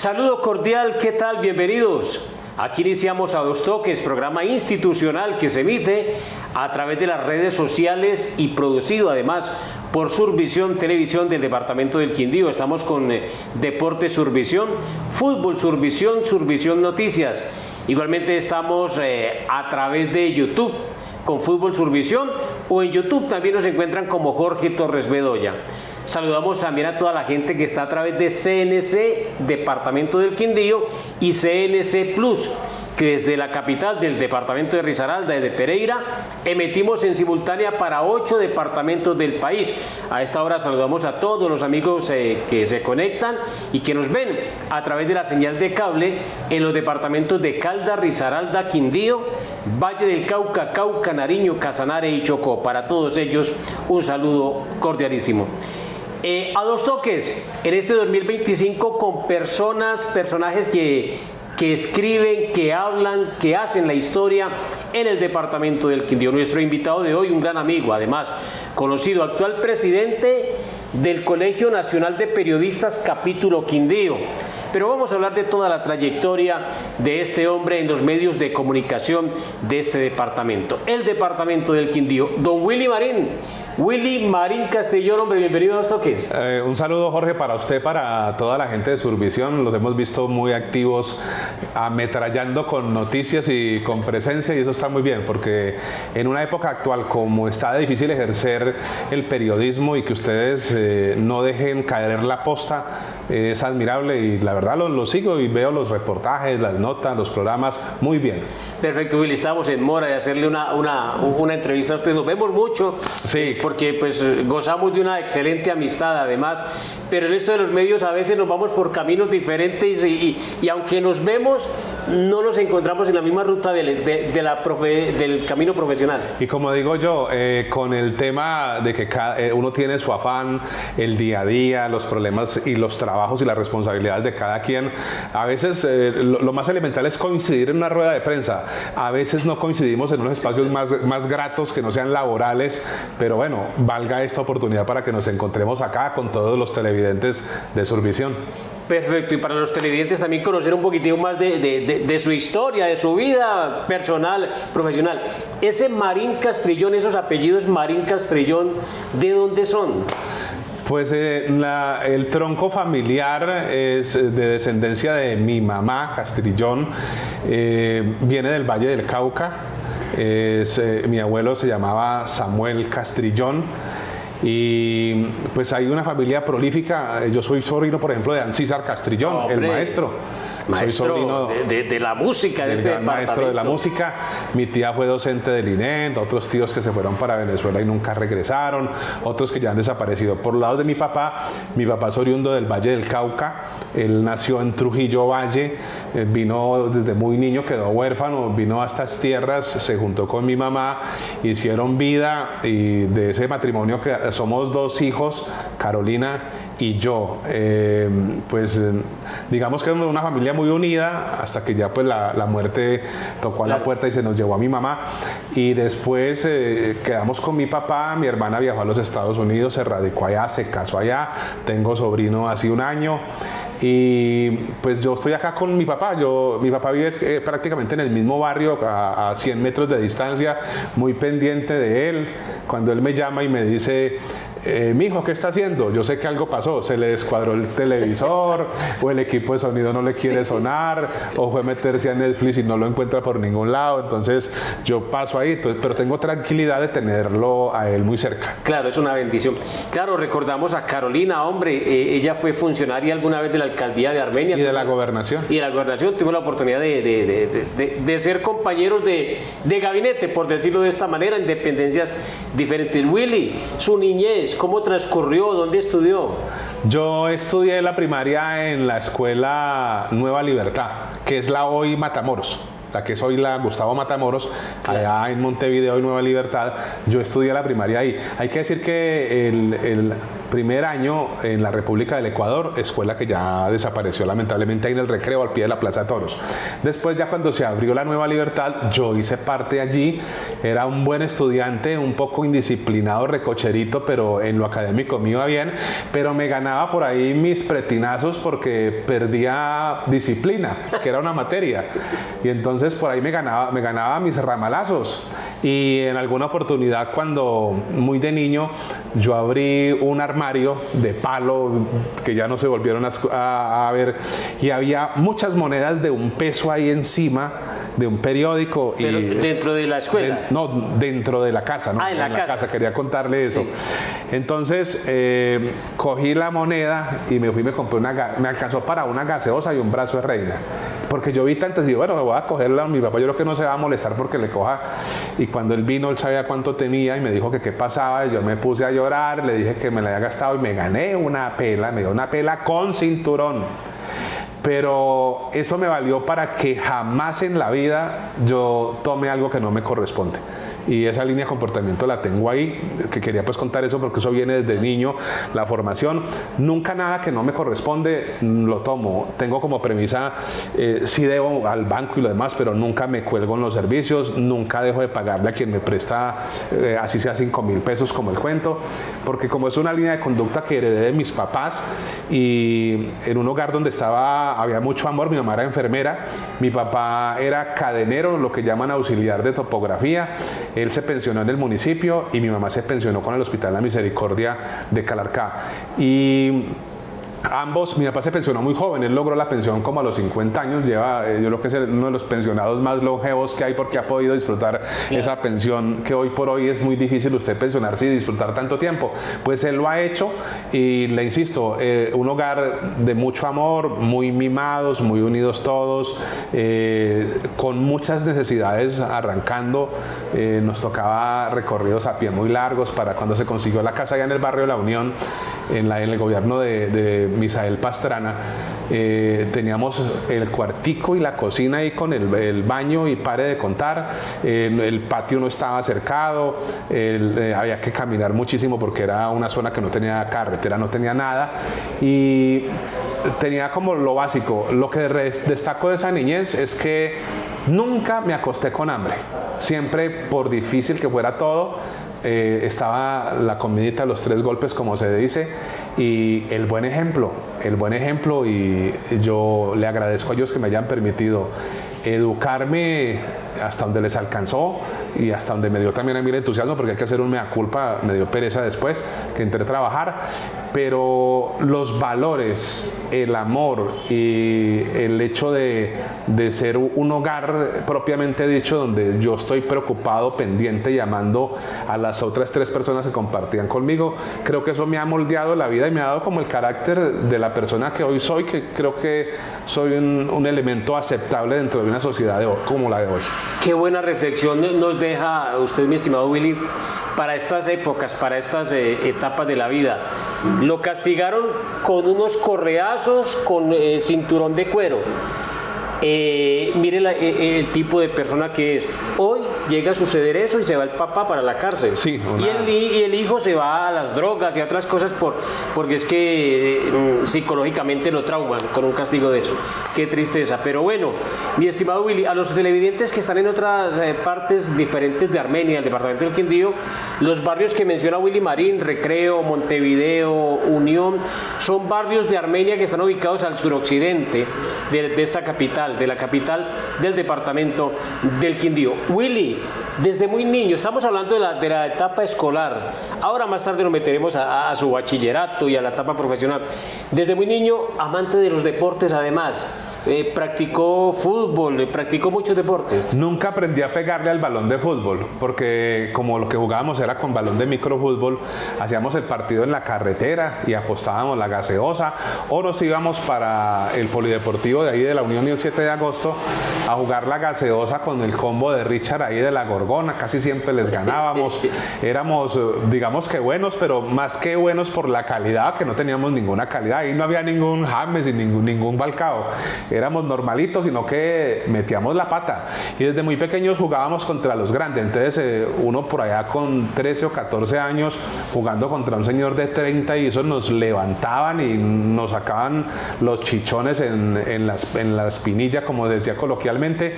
Saludo cordial, ¿qué tal? Bienvenidos. Aquí iniciamos a Dos Toques, programa institucional que se emite a través de las redes sociales y producido además por Survisión Televisión del Departamento del Quindío. Estamos con Deportes Survisión, Fútbol Survisión, Survisión Noticias. Igualmente estamos a través de YouTube con Fútbol Survisión, o en YouTube también nos encuentran como Jorge Torres Bedoya. Saludamos también a toda la gente que está a través de CNC Departamento del Quindío y CNC Plus, que desde la capital del departamento de Risaralda, de Pereira, emitimos en simultánea para 8 departamentos del país. A esta hora saludamos a todos los amigos que se conectan y que nos ven a través de la señal de cable en los departamentos de Caldas, Risaralda, Quindío, Valle del Cauca, Cauca, Nariño, Casanare y Chocó. Para todos ellos un saludo cordialísimo. A Dos Toques, en este 2025 con personajes que escriben, que hablan, que hacen la historia en el departamento del Quindío. Nuestro invitado de hoy, un gran amigo, además conocido, actual presidente del Colegio Nacional de Periodistas Capítulo Quindío. Pero vamos a hablar de toda la trayectoria de este hombre en los medios de comunicación de este departamento, el departamento del Quindío. Don Willy Marín Castellón, hombre, bienvenido a Dos Toques. Un saludo, Jorge, para usted, para toda la gente de Survisión. Los hemos visto muy activos, ametrallando con noticias y con presencia, y eso está muy bien, porque en una época actual como está de difícil ejercer el periodismo y que ustedes no dejen caer la posta, es admirable, y la verdad lo sigo y veo los reportajes, las notas, los programas, muy bien. Perfecto, Willy, estamos en mora de hacerle una entrevista a usted. Nos vemos mucho, sí, porque pues gozamos de una excelente amistad además, pero en esto de los medios a veces nos vamos por caminos diferentes y aunque nos vemos, no nos encontramos en la misma ruta del camino profesional. Y como digo yo, con el tema de que uno tiene su afán, el día a día, los problemas y los trabajos y las responsabilidades de cada quien, a veces lo más elemental es coincidir en una rueda de prensa. A veces no coincidimos en unos espacios más gratos que no sean laborales, pero bueno, valga esta oportunidad para que nos encontremos acá con todos los televidentes de Survisión. Perfecto, y para los televidentes también conocer un poquitito más de su historia, de su vida personal, profesional. Ese Marín Castrillón, esos apellidos Marín Castrillón, ¿de dónde son? Pues el tronco familiar es de descendencia de mi mamá, Castrillón, viene del Valle del Cauca. Mi abuelo se llamaba Samuel Castrillón. Y pues hay una familia prolífica. Yo soy sobrino, por ejemplo, de Ancísar Castrillón, el maestro. Soy sobrino de la música, del gran maestro de la música. Mi tía fue docente del INED, otros tíos que se fueron para Venezuela y nunca regresaron, otros que ya han desaparecido. Por lado de mi papá es oriundo del Valle del Cauca. Él nació en Trujillo Valle, vino desde muy niño, quedó huérfano, vino a estas tierras, se juntó con mi mamá, hicieron vida, y de ese matrimonio que somos 2 hijos, Carolina y yo. Digamos que es una familia muy unida, hasta que ya pues la muerte tocó a la puerta y se nos llevó a mi mamá, y después quedamos con mi papá. Mi hermana viajó a los Estados Unidos, se radicó allá, se casó allá, tengo sobrino hace 1 año, y pues yo estoy acá con mi papá. Mi papá vive prácticamente en el mismo barrio, a 100 metros de distancia, muy pendiente de él. Cuando él me llama y me dice: mijo, ¿qué está haciendo? Yo sé que algo pasó, se le descuadró el televisor, o el equipo de sonido no le quiere sonar, o fue a meterse a Netflix y no lo encuentra por ningún lado. Entonces yo paso ahí, pero tengo tranquilidad de tenerlo a él muy cerca. Claro, es una bendición. Claro, recordamos a Carolina, hombre, ella fue funcionaria alguna vez de la alcaldía de Armenia. Y de la gobernación. Y de la gobernación, tuvimos la oportunidad de ser compañeros de gabinete, por decirlo de esta manera, en dependencias diferentes. Willy, su niñez, ¿cómo transcurrió? ¿Dónde estudió? Yo estudié la primaria en la escuela Nueva Libertad, que es la hoy Matamoros, la que es hoy la Gustavo Matamoros, allá en Montevideo y Nueva Libertad. Yo estudié la primaria ahí. Hay que decir que primer año en la República del Ecuador, escuela que ya desapareció lamentablemente ahí en el Recreo, al pie de la Plaza de Toros. Después, ya cuando se abrió la Nueva Libertad, yo hice parte allí, era un buen estudiante, un poco indisciplinado, recocherito, pero en lo académico me iba bien, pero me ganaba por ahí mis pretinazos porque perdía disciplina, que era una materia, y entonces por ahí me ganaba mis ramalazos. Y en alguna oportunidad, cuando muy de niño, yo abrí un armario de palo que ya no se volvieron a ver, y había muchas monedas de $1 ahí encima de un periódico. Pero y dentro de la escuela. No, dentro de la casa, ¿no? En la casa. Quería contarle eso. Sí. Entonces cogí la moneda y me compré me alcanzó para una gaseosa y un brazo de reina. Porque yo vi tantas y digo, bueno, me voy a cogerla. Mi papá yo creo que no se va a molestar porque le coja. Y cuando él vino, él sabía cuánto tenía y me dijo que qué pasaba. Y yo me puse a llorar, le dije que me la había gastado y me gané una pela, me dio una pela con cinturón. Pero eso me valió para que jamás en la vida yo tome algo que no me corresponde. Y esa línea de comportamiento la tengo ahí, que quería pues contar eso porque eso viene desde niño, la formación. Nunca nada que no me corresponde lo tomo. Tengo como premisa, sí debo al banco y lo demás, pero nunca me cuelgo en los servicios, nunca dejo de pagarle a quien me presta, así sea 5.000 pesos como el cuento, porque como es una línea de conducta que heredé de mis papás, y en un hogar donde había mucho amor. Mi mamá era enfermera, mi papá era cadenero, lo que llaman auxiliar de topografía. Él se pensionó en el municipio y mi mamá se pensionó con el Hospital La Misericordia de Calarcá. Y ambos, mi papá se pensionó muy joven, él logró la pensión como a los 50 años, yo creo que es uno de los pensionados más longevos que hay porque ha podido disfrutar esa pensión que hoy por hoy es muy difícil usted pensionarse y disfrutar tanto tiempo. Pues él lo ha hecho y le insisto, un hogar de mucho amor, muy mimados, muy unidos todos, con muchas necesidades arrancando. Nos tocaba recorridos a pie muy largos para cuando se consiguió la casa allá en el barrio La Unión, en el gobierno de Misael Pastrana. Teníamos el cuartico y la cocina ahí con el baño y pare de contar. El patio no estaba cercado, había que caminar muchísimo porque era una zona que no tenía carretera, no tenía nada, y tenía como lo básico. Lo que destaco de esa niñez es que nunca me acosté con hambre. Siempre, por difícil que fuera todo, estaba la comidita, los 3 golpes, como se dice, y el buen ejemplo, y yo le agradezco a ellos que me hayan permitido educarme hasta donde les alcanzó y hasta donde me dio también a mí el entusiasmo, porque hay que hacer un mea culpa, me dio pereza después que entré a trabajar, pero los valores, el amor y el hecho de ser un hogar propiamente dicho, donde yo estoy preocupado, pendiente, llamando a las otras 3 personas que compartían conmigo, creo que eso me ha moldeado la vida y me ha dado como el carácter de la persona que hoy soy, que creo que soy un elemento aceptable dentro de una sociedad como la de hoy. Qué buena reflexión nos deja usted, mi estimado Willy, para estas épocas, para estas etapas de la vida. Lo castigaron con unos correazos, con cinturón de cuero. Mire el tipo de persona que es. Hoy llega a suceder eso y se va el papá para la cárcel. Sí, y el hijo se va a las drogas y a otras cosas porque es que psicológicamente lo trauman con un castigo de eso. Qué tristeza. Pero bueno, mi estimado Willy, a los televidentes que están en otras partes diferentes de Armenia, el departamento del Quindío, los barrios que menciona Willy Marín, Recreo, Montevideo, Unión, son barrios de Armenia que están ubicados al suroccidente de esta capital, de la capital del departamento del Quindío. Willy, desde muy niño, estamos hablando de la etapa escolar, ahora más tarde nos meteremos a su bachillerato y a la etapa profesional. Desde muy niño, amante de los deportes además. Practicó fútbol, practicó muchos deportes. Nunca aprendí a pegarle al balón de fútbol, porque como lo que jugábamos era con balón de microfútbol, hacíamos el partido en la carretera y apostábamos la gaseosa, o nos íbamos para el polideportivo de ahí de la Unión y el 7 de agosto a jugar la gaseosa con el combo de Richard ahí de la Gorgona. Casi siempre les ganábamos. Éramos, digamos que buenos, pero más que buenos por la calidad, que no teníamos ninguna calidad. Ahí no había ningún James y ningún Falcao. éramos normalitos, sino que metíamos la pata. Y desde muy pequeños jugábamos contra los grandes. Entonces uno por allá con 13 o 14 años jugando contra un señor de 30 y eso nos levantaban y nos sacaban los chichones en la espinilla, como decía coloquialmente.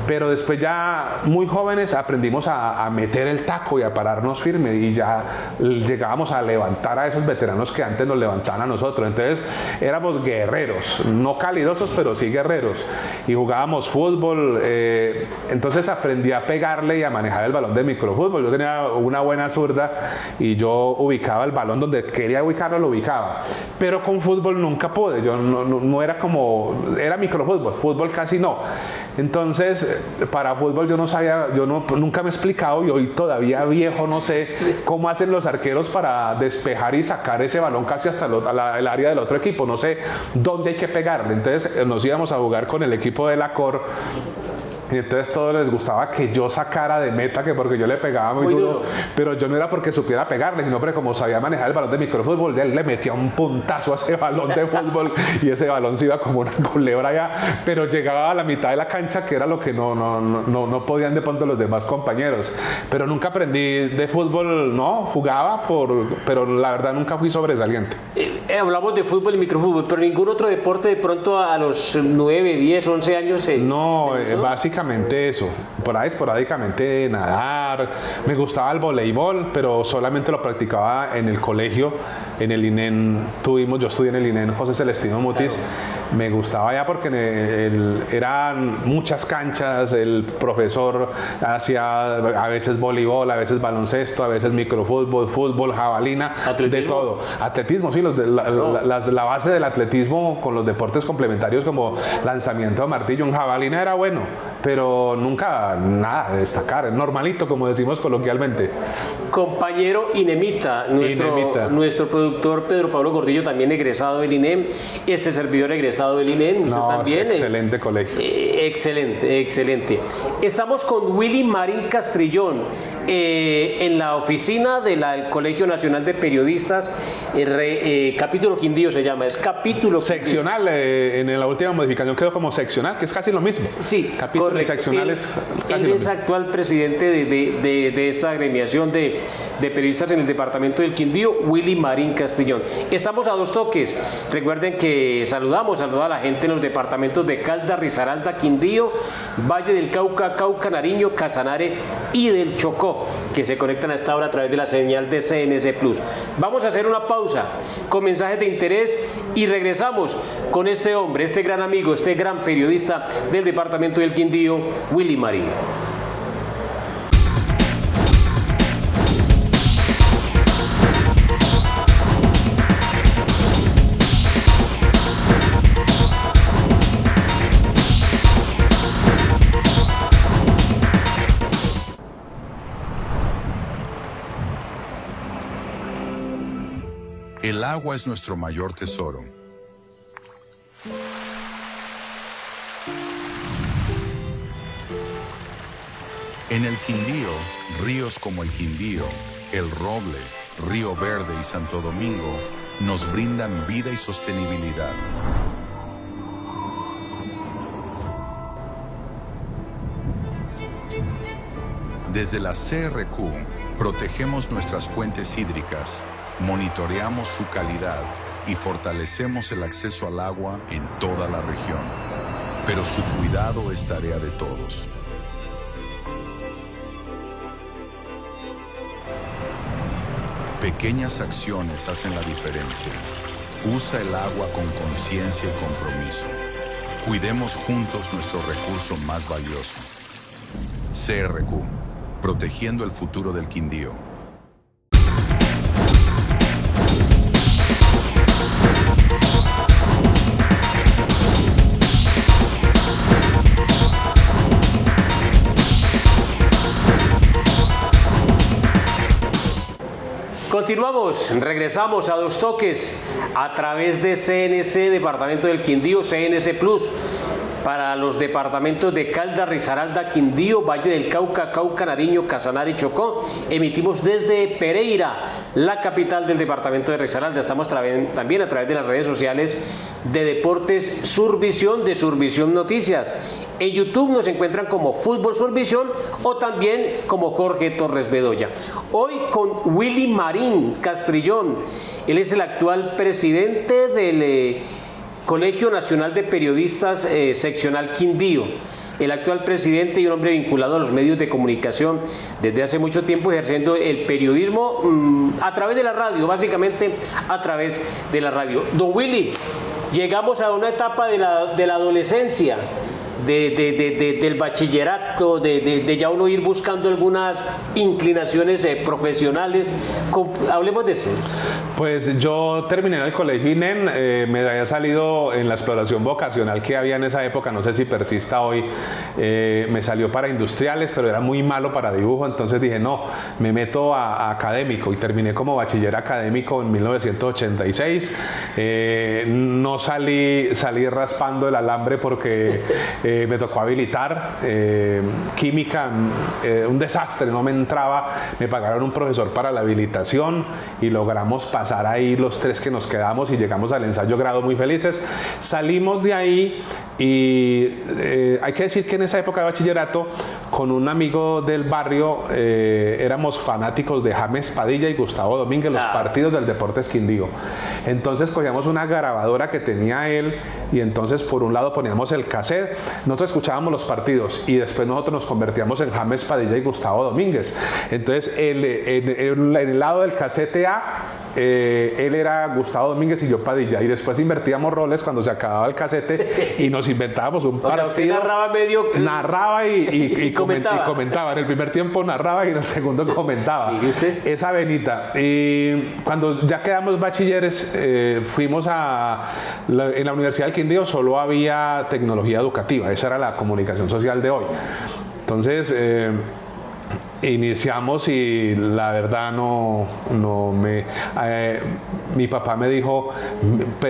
Pero después ya muy jóvenes aprendimos a meter el taco y a pararnos firme y ya llegábamos a levantar a esos veteranos que antes nos levantaban a nosotros. Entonces éramos guerreros, no calidosos, pero sí guerreros. Y jugábamos fútbol, entonces aprendí a pegarle y a manejar el balón de microfútbol. Yo tenía una buena zurda y yo ubicaba el balón donde quería ubicarlo, lo ubicaba. Pero con fútbol nunca pude, yo no era como, era microfútbol, fútbol casi no. Entonces para fútbol yo no sabía, nunca me he explicado y hoy todavía viejo no sé cómo hacen los arqueros para despejar y sacar ese balón casi hasta el área del otro equipo, no sé dónde hay que pegarle. Entonces nos íbamos a jugar con el equipo de la Cor y entonces todos les gustaba que yo sacara de meta, que porque yo le pegaba muy duro, pero yo no era porque supiera pegarle, sino porque como sabía manejar el balón de microfútbol, él le metía un puntazo a ese balón de fútbol y ese balón se iba como una culebra ya, pero llegaba a la mitad de la cancha, que era lo que no podían de pronto los demás compañeros. Pero nunca aprendí de fútbol, no, jugaba, pero la verdad nunca fui sobresaliente. Hablamos de fútbol y microfútbol, pero ningún otro deporte de pronto a los 9, 10, 11 años no, básicamente eso, por ahí esporádicamente nadar, me gustaba el voleibol, pero solamente lo practicaba en el colegio, en el INEN, yo estudié en el INEN José Celestino Mutis. Claro. Me gustaba ya porque eran muchas canchas, el profesor hacía a veces voleibol, a veces baloncesto, a veces microfútbol, fútbol, jabalina, ¿atletismo? De todo. Atletismo, sí, la base del atletismo con los deportes complementarios como lanzamiento de martillo, en jabalina era bueno, pero nunca nada de destacar, normalito como decimos coloquialmente. Compañero Inemita, nuestro productor Pedro Pablo Gordillo, también egresado del INEM, este servidor egresado del INEM, no, también. Excelente colegio. Excelente. Estamos con Willy Marín Castrillón en la oficina del Colegio Nacional de Periodistas, capítulo Quindío se llama, es capítulo seccional, en la última modificación quedó como seccional, que es casi lo mismo. Sí, capítulo correcto. Seccional es casi él lo es mismo. Actual presidente de esta agremiación de periodistas en el departamento del Quindío, Willy Marín Castrillón. Estamos a dos toques. Recuerden que saludamos a toda la gente en los departamentos de Caldas, Risaralda, Quindío, Valle del Cauca, Cauca, Nariño, Casanare y del Chocó, que se conectan a esta hora a través de la señal de CNC Plus. Vamos a hacer una pausa con mensajes de interés y regresamos con este hombre, este gran amigo, este gran periodista del departamento del Quindío, Willy Marín. El agua es nuestro mayor tesoro. En el Quindío, ríos como el Quindío, el Roble, Río Verde y Santo Domingo nos brindan vida y sostenibilidad. Desde la CRQ, protegemos nuestras fuentes hídricas, monitoreamos su calidad y fortalecemos el acceso al agua en toda la región. Pero su cuidado es tarea de todos. Pequeñas acciones hacen la diferencia. Usa el agua con conciencia y compromiso. Cuidemos juntos nuestro recurso más valioso. CRQ, protegiendo el futuro del Quindío. Continuamos, regresamos a Dos Toques a través de CNC, Departamento del Quindío, CNC Plus. para los departamentos de Caldas, Risaralda, Quindío, Valle del Cauca, Cauca, Nariño, Casanare y Chocó. Emitimos desde Pereira, la capital del departamento de Risaralda. Estamos también a través de las redes sociales de Deportes Survisión, de Survisión Noticias. En YouTube nos encuentran como Fútbol Survisión o también como Jorge Torres Bedoya. Hoy con Willy Marín Castrillón. Él es el actual presidente del Colegio Nacional de Periodistas Seccional Quindío. El actual presidente y un hombre vinculado a los medios de comunicación desde hace mucho tiempo, ejerciendo el periodismo a través de la radio, básicamente a través de la radio. Don Willy, llegamos a una etapa de la adolescencia, del bachillerato, de ya uno ir buscando algunas inclinaciones profesionales. Hablemos de eso. Pues yo terminé en el colegio INEN, me había salido en la exploración vocacional que había en esa época, no sé si persista hoy, me salió para industriales, pero era muy malo para dibujo, entonces dije no, me meto a académico y terminé como bachiller académico en 1986. No salí raspando el alambre porque me tocó habilitar química, un desastre, no me entraba, me pagaron un profesor para la habilitación y logramos pasar ahí los 3 que nos quedamos y llegamos al ensayo grado muy felices. Salimos de ahí y hay que decir que en esa época de bachillerato con un amigo del barrio éramos fanáticos de James Padilla y Gustavo Domínguez, los partidos del Deportes Quindío. Entonces cogíamos una grabadora que tenía él y entonces por un lado poníamos el cassette, nosotros escuchábamos los partidos y después nosotros nos convertíamos en James Padilla y Gustavo Domínguez. Entonces en el lado del cassette A él era Gustavo Domínguez y yo Padilla, y después invertíamos roles cuando se acababa el casete y nos inventábamos un partido. O sea, usted narraba medio... Narraba y comentaba. En el primer tiempo narraba y en el segundo comentaba. ¿Y usted? Esa venita. Y cuando ya quedamos bachilleres, fuimos en la Universidad del Quindío solo había tecnología educativa, esa era la comunicación social de hoy. Entonces... iniciamos y la verdad mi papá me dijo,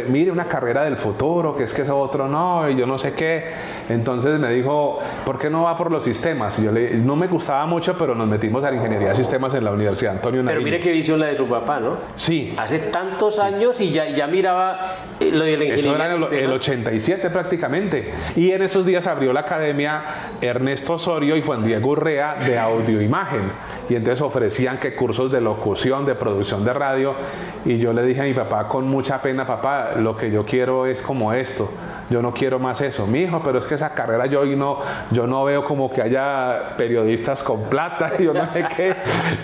mire una carrera del futuro, que es que eso otro no, y yo no sé qué. Entonces me dijo, ¿por qué no va por los sistemas? Y yo no me gustaba mucho, pero nos metimos a la ingeniería de sistemas en la Universidad Antonio Nariño. Pero mire qué visión la de su papá, ¿no? Sí. Hace tantos años y ya miraba lo de la ingeniería. Eso era el 87 prácticamente. Y en esos días abrió la academia Ernesto Osorio y Juan Diego Urrea de audio imagen. Y entonces ofrecían que cursos de locución, de producción de radio, y yo le dije a mi papá con mucha pena, papá, lo que yo quiero es como esto, yo no quiero más eso. Mi hijo, pero es que esa carrera yo no veo como que haya periodistas con plata, y yo no sé qué.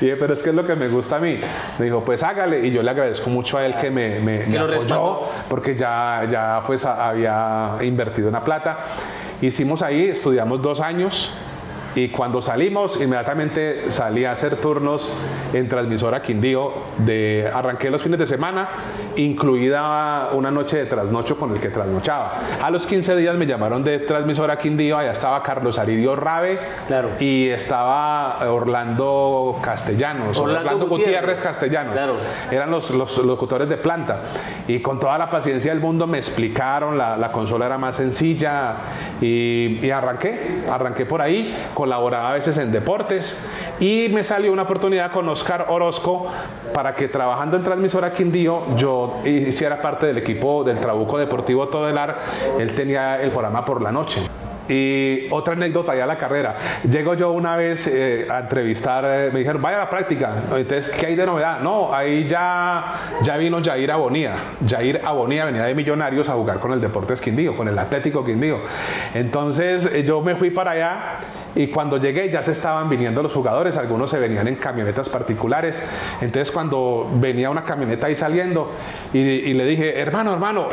Y dije, pero es que es lo que me gusta a mí. Me dijo, pues hágale, y yo le agradezco mucho a él que me apoyó, porque ya pues había invertido una plata. Hicimos ahí, estudiamos 2 años. Y cuando salimos, inmediatamente salí a hacer turnos en Transmisora Quindío. Arranqué los fines de semana, incluida una noche de trasnocho con el que trasnochaba. A los 15 días me llamaron de Transmisora Quindío, allá estaba Carlos Aridio Rabe, claro, y estaba Orlando Castellanos, Orlando Gutiérrez Castellanos. Claro. Eran los locutores de planta. Y con toda la paciencia del mundo me explicaron, la consola era más sencilla y arranqué por ahí. Colaboraba a veces en deportes y me salió una oportunidad con Oscar Orozco para que trabajando en Transmisora Quindío yo hiciera parte del equipo del Trabuco Deportivo Todelar. Él tenía el programa por la noche. Y otra anécdota ya la carrera. Llego yo una vez a entrevistar, me dijeron, vaya a la práctica. Entonces, ¿qué hay de novedad? No, ahí ya vino Jair Abonía. Jair Abonía venía de Millonarios a jugar con el Deportes Quindío, con el Atlético Quindío. Entonces, yo me fui para allá y cuando llegué ya se estaban viniendo los jugadores. Algunos se venían en camionetas particulares. Entonces, cuando venía una camioneta ahí saliendo y le dije, hermano,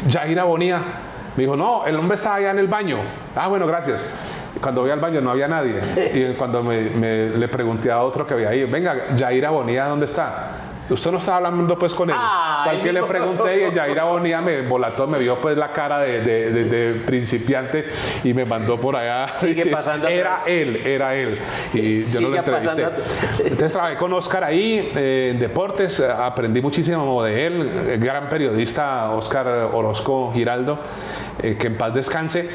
Jair Abonía. Me dijo, no, el hombre estaba allá en el baño. Ah, bueno, gracias. Cuando voy al baño no había nadie. Y cuando le pregunté a otro que había ahí, venga, Jair Abonía, ¿dónde está? Usted no estaba hablando pues con él. Cualquier le pregunté y Jair Abonía me volató, me vio pues la cara de principiante y me mandó por allá. Sigue pasando. Era él. Y yo no lo entrevisté. Entonces trabajé con Oscar ahí en deportes, aprendí muchísimo de él, gran periodista Oscar Orozco Giraldo, que en paz descanse.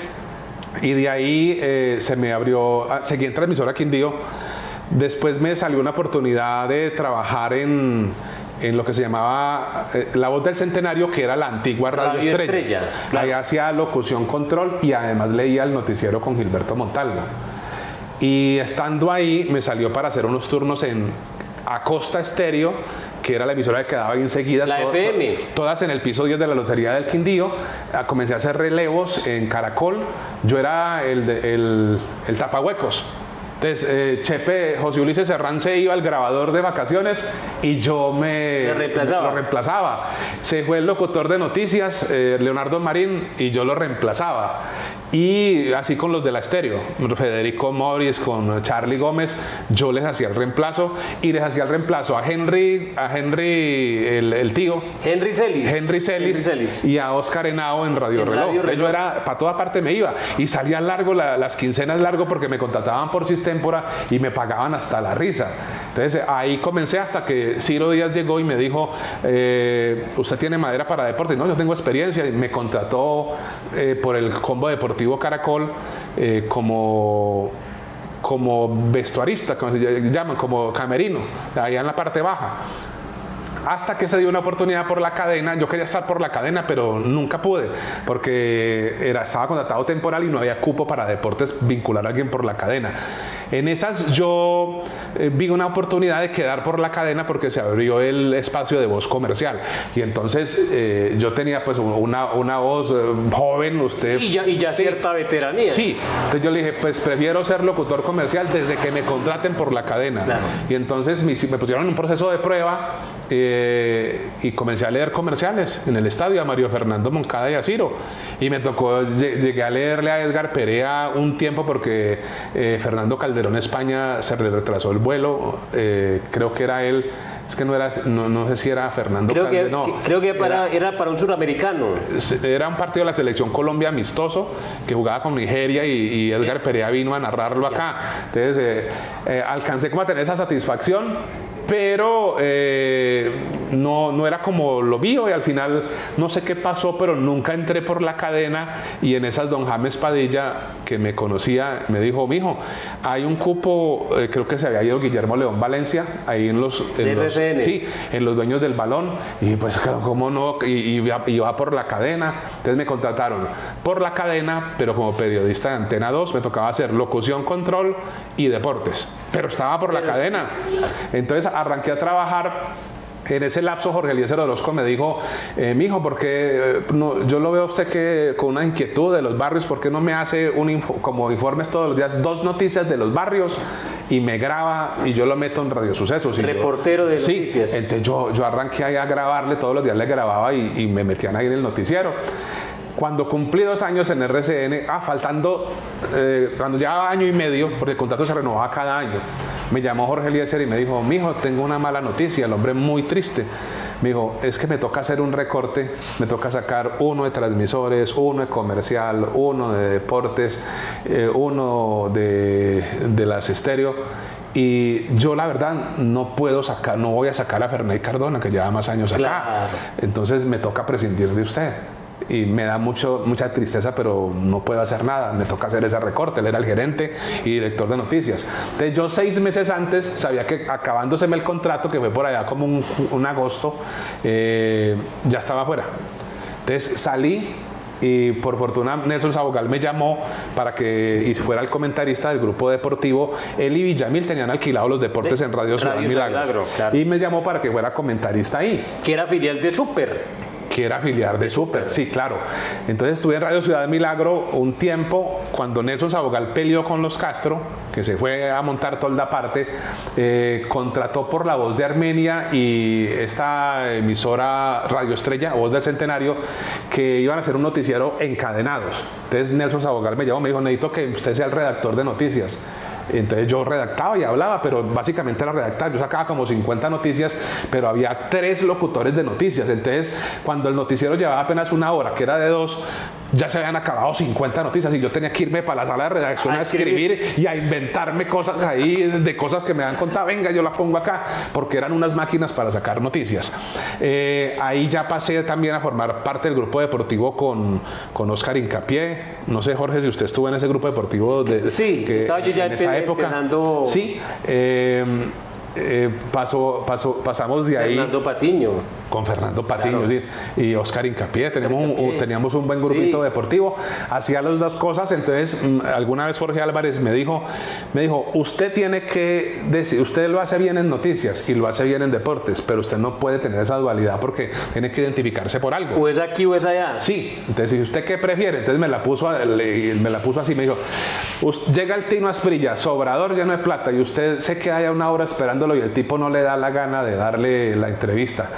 Y de ahí se me abrió, seguí en Transmisora Quindío. Después me salió una oportunidad de trabajar en lo que se llamaba La Voz del Centenario, que era la antigua Radio Estrella. Claro. Ahí hacía locución control y además leía el noticiero con Gilberto Montalvo. Y estando ahí me salió para hacer unos turnos en Acosta Estéreo, que era la emisora que quedaba ahí enseguida. La FM. Todas en el piso 10 de la Lotería del Quindío. Comencé a hacer relevos en Caracol. Yo era el tapahuecos. Entonces, Chepe, José Ulises Serrán se iba al grabador de vacaciones y yo lo reemplazaba. Se fue el locutor de noticias, Leonardo Marín, y yo lo reemplazaba. Y así con los de la estéreo, Federico Morris, con Charlie Gómez, yo les hacía el reemplazo y les hacía el reemplazo a Henry el tío. Henry Celis. Y a Oscar Henao en Radio Reloj. Yo era, para toda parte me iba y salía largo, las quincenas largo porque me contrataban por Sistémpora y me pagaban hasta la risa. Entonces ahí comencé hasta que Ciro Díaz llegó y me dijo, ¿usted tiene madera para deporte? No, yo tengo experiencia. Y me contrató por el Combo Deportivo Caracol como vestuarista, como se llaman, como camerino, allá en la parte baja. Hasta que se dio una oportunidad por la cadena. Yo quería estar por la cadena, pero nunca pude, porque estaba contratado temporal y no había cupo para deportes vincular a alguien por la cadena. En esas yo vi una oportunidad de quedar por la cadena porque se abrió el espacio de voz comercial. Y entonces yo tenía pues una voz joven, usted... Y ya sí, cierta veteranía. Sí, entonces yo le dije, pues prefiero ser locutor comercial desde que me contraten por la cadena. Claro. Y entonces me pusieron en un proceso de prueba y comencé a leer comerciales en el estadio a Mario Fernando Moncada y a Ciro. Y me tocó, llegué a leerle a Edgar Perea un tiempo porque Fernando Calderón España se le retrasó el vuelo. Creo que era él. Es que no sé si era Fernando Calderón. Creo que era para un suramericano. Era un partido de la selección Colombia amistoso que jugaba con Nigeria y Edgar Perea vino a narrarlo acá. Entonces alcancé como a tener esa satisfacción, pero no era como lo mío y al final no sé qué pasó, pero nunca entré por la cadena. Y en esas don James Padilla, que me conocía, me dijo, mijo, hay un cupo, creo que se había ido Guillermo León Valencia, ahí en los dueños del balón, y pues cómo no, y iba por la cadena. Entonces me contrataron por la cadena, pero como periodista de Antena 2 me tocaba hacer locución, control y deportes, pero estaba por la cadena. Entonces arranqué a trabajar. En ese lapso Jorge Eliezer Orozco me dijo, mijo, ¿por qué yo lo veo a usted que con una inquietud de los barrios, ¿por qué no me hace como informes todos los días, 2 noticias de los barrios y me graba y yo lo meto en Radio Sucesos? Reportero de noticias. Sí, entonces yo arranqué ahí a grabarle, todos los días le grababa y me metían ahí en el noticiero. Cuando cumplí 2 años en RCN, cuando llevaba año y medio, porque el contrato se renovaba cada año, me llamó Jorge Eliezer y me dijo, mijo, tengo una mala noticia, el hombre muy triste. Me dijo, es que me toca hacer un recorte, me toca sacar 1 de transmisores, 1 de comercial, 1 de deportes, 1 de las estéreo. Y yo la verdad no voy a sacar a Ferney Cardona, que lleva más años acá. Claro. Entonces me toca prescindir de usted. Y me da mucha tristeza, pero no puedo hacer nada, me toca hacer ese recorte. Él era el gerente y director de noticias. Entonces yo 6 meses antes sabía que acabándoseme el contrato, que fue por allá como un agosto, ya estaba fuera. Entonces salí y por fortuna Nelson Sabogal me llamó para que fuera el comentarista del grupo deportivo. Él y Villamil tenían alquilado los deportes en Radio Ciudad Milagro. Claro. Y me llamó para que fuera comentarista ahí. Que era filial de Super. Que era filial de Super, sí, claro. Entonces estuve en Radio Ciudad de Milagro un tiempo. Cuando Nelson Sabogal peleó con los Castro, que se fue a montar tolda aparte, contrató por La Voz de Armenia y esta emisora Radio Estrella, Voz del Centenario, que iban a hacer un noticiero encadenados. Entonces Nelson Sabogal me llamó, me dijo, necesito que usted sea el redactor de noticias. Entonces yo redactaba y hablaba, pero básicamente era redactar. Yo sacaba como 50 noticias, pero había 3 locutores de noticias. Entonces cuando el noticiero llevaba apenas 1 hora, que era de 2, ya se habían acabado 50 noticias y yo tenía que irme para la sala de redacción a escribir y a inventarme cosas ahí, de cosas que me han contado, venga, yo la pongo acá, porque eran unas máquinas para sacar noticias. Ahí ya pasé también a formar parte del grupo deportivo con Oscar Hincapié. No sé, Jorge, si usted estuvo en ese grupo deportivo sí, estaba yo ya en esa época. Empezando. Sí, pasamos de ahí Fernando Patiño. con Fernando Patiño, Claro. sí, y Oscar Hincapié. Teníamos un buen grupito Sí. deportivo, hacía las dos cosas. Entonces alguna vez Jorge Álvarez me dijo, usted tiene que decir, usted lo hace bien en noticias y lo hace bien en deportes, pero usted no puede tener esa dualidad porque tiene que identificarse por algo. O es aquí o es allá. Sí, entonces, ¿y usted qué prefiere? Entonces me la puso así, me dijo, llega el Tino Asprilla, sobrador lleno de plata, y usted se queda allá una hora esperándolo y el tipo no le da la gana de darle la entrevista.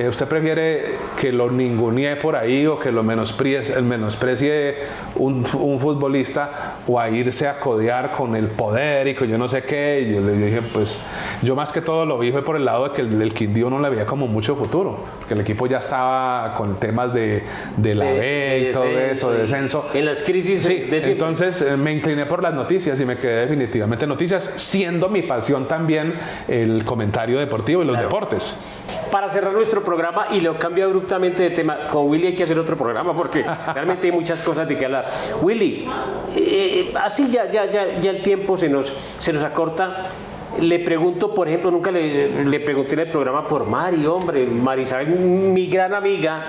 ¿Usted prefiere que lo ningunee por ahí o que lo menosprecie un futbolista, o a irse a codear con el poder y con yo no sé qué? Y yo le dije, pues yo más que todo lo vi fue por el lado de que el Quindío no le veía como mucho futuro, porque el equipo ya estaba con temas de la B y todo eso, de descenso. En las crisis. Sí, entonces me incliné por las noticias y me quedé definitivamente en noticias, siendo mi pasión también el comentario deportivo y los deportes. Para cerrar nuestro programa, y lo cambio abruptamente de tema, con Willy hay que hacer otro programa porque realmente hay muchas cosas de que hablar. Willy, así ya el tiempo se nos acorta. Le pregunto, por ejemplo, nunca le pregunté en el programa por Mari, hombre, Mari Isabel, mi gran amiga,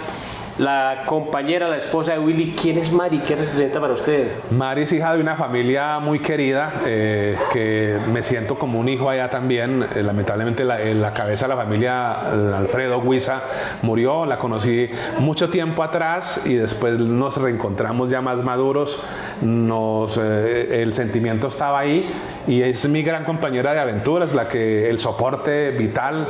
la compañera, la esposa de Willy. ¿Quién es Mari? ¿Qué representa para usted? Mari es hija de una familia muy querida, que me siento como un hijo allá también. Lamentablemente la cabeza de la familia, Alfredo Huiza, murió. La conocí mucho tiempo atrás y después nos reencontramos ya más maduros. El sentimiento estaba ahí y es mi gran compañera de aventuras, el soporte vital,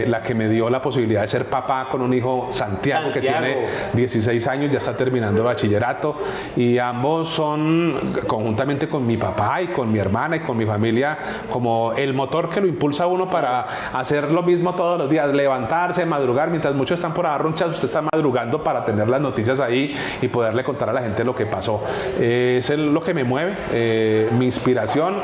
la que me dio la posibilidad de ser papá con un hijo, Santiago, que tiene 16 años, ya está terminando bachillerato, y ambos son, conjuntamente con mi papá y con mi hermana y con mi familia, como el motor que lo impulsa a uno para hacer lo mismo todos los días, levantarse, madrugar. Mientras muchos están por arronchas, usted está madrugando para tener las noticias ahí y poderle contar a la gente lo que pasó. Es lo que me mueve, mi inspiración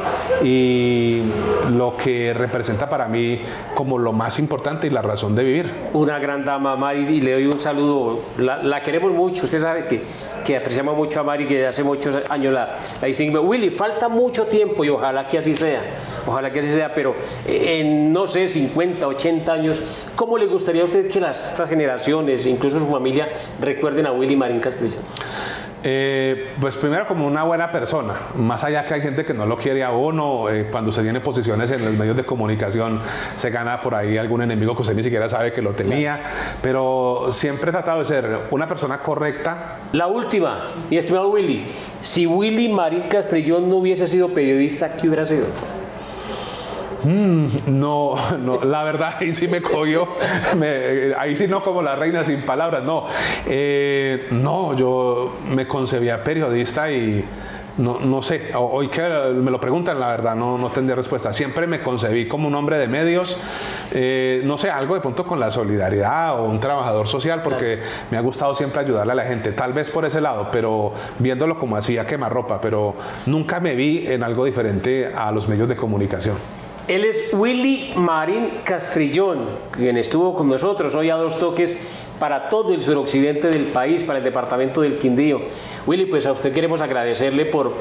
y lo que representa para mí como lo más importante y la razón de vivir. Una gran dama, Mari, y le doy un saludo. La queremos mucho. Usted sabe que apreciamos mucho a Mari, que hace muchos años la distinguimos. Willy, falta mucho tiempo y ojalá que así sea. Ojalá que así sea, pero en, no sé, 50, 80 años, ¿cómo le gustaría a usted que estas generaciones, incluso su familia, recuerden a Willy Marín Castrillón? Pues primero como una buena persona, más allá que hay gente que no lo quiere a uno, cuando se tiene posiciones en los medios de comunicación se gana por ahí algún enemigo que usted ni siquiera sabe que lo tenía, pero siempre he tratado de ser una persona correcta. La última, mi estimado Willy, si Willy Marín Castrillón no hubiese sido periodista, ¿qué hubiera sido? No, la verdad ahí sí me cogió, ahí sí no, como la reina sin palabras, no, yo me concebía periodista y no sé, hoy que me lo preguntan, la verdad no tendría respuesta. Siempre me concebí como un hombre de medios, no sé, algo de pronto con la solidaridad o un trabajador social, porque me ha gustado siempre ayudarle a la gente, tal vez por ese lado, pero viéndolo como hacía quemarropa, pero nunca me vi en algo diferente a los medios de comunicación. Él es Willy Marín Castrillón, quien estuvo con nosotros hoy a Dos Toques para todo el suroccidente del país, para el departamento del Quindío. Willy, pues a usted queremos agradecerle por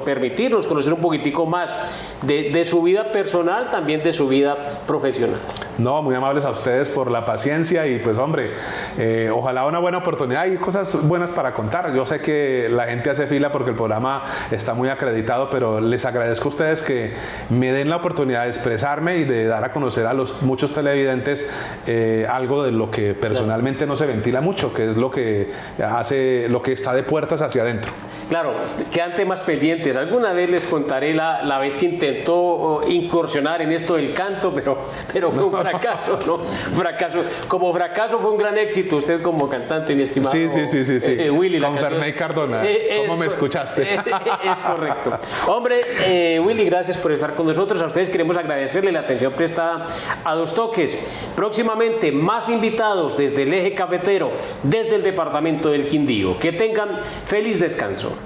permitirnos conocer un poquitico más de su vida personal, también de su vida profesional. No, muy amables a ustedes por la paciencia y pues hombre, ojalá una buena oportunidad. Hay cosas buenas para contar. Yo sé que la gente hace fila porque el programa está muy acreditado, pero les agradezco a ustedes que me den la oportunidad de expresarme y de dar a conocer a los muchos televidentes algo de lo que personalmente no se ventila mucho, que es lo que hace, lo que está de puertas hacia adentro. Claro, quedan temas pendientes. Alguna vez les contaré la vez que intentó incursionar en esto del canto, pero fue un fracaso, ¿no? Como fracaso fue un gran éxito usted como cantante, mi estimado. Sí. Willy. Con Fermé y Cardona. ¿Cómo me escuchaste? Es correcto. Hombre, Willy, gracias por estar con nosotros. A ustedes queremos agradecerle la atención prestada a Dos Toques. Próximamente más invitados desde el eje cafetero, desde el departamento del Quindío. Que tengan feliz descanso.